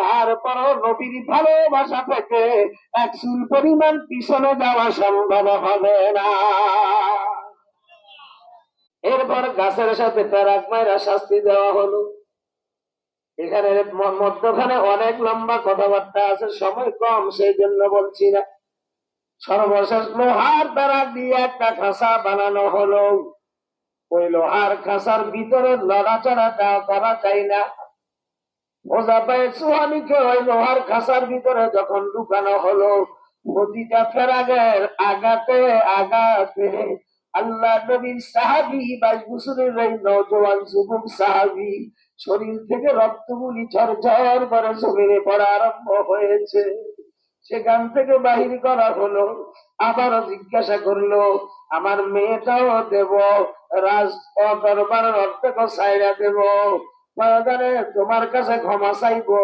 তারপরও নবীর ভালোবাসা থেকে এক চুল পরিমাণ পিছনে যাওয়া সম্ভব হবে না। এরপর গাছের সাথে প্যারাক মাইরা শাস্তি দেওয়া হলো। এখানে মধ্যখানে অনেক লম্বা কথাবার্তা আছে, সময় কম, সেই জন্য বলছি না। সর্বশেষ লোহার প্যারাক দিয়ে একটা খাঁচা বানানো হলো। ওই লোহার খাঁচার ভিতরে নড়াচড়া করা যায় না। ওজা পায়ে চুয়ানিকে ওই লোহার খাঁচার ভিতরে যখন ঢুকানো হলো, প্রতিটা ফেরাগের আগাতে আগাতে আল্লাহ নবীর সাহাবী 22 বছরের এই নওজোয়ান যুবক সাহাবী শরীর থেকে রক্তগুলি ঝরঝর করে জমিনে পড়া আরম্ভ হয়েছে। সেখান থেকে বাহির করা হলো। আবারও জিজ্ঞাসা করলো, আমার মেয়েটাও দেব, রাজ দরবারের অর্ধেক সাইরা দেব, তোমার কাছে ক্ষমা চাইবো।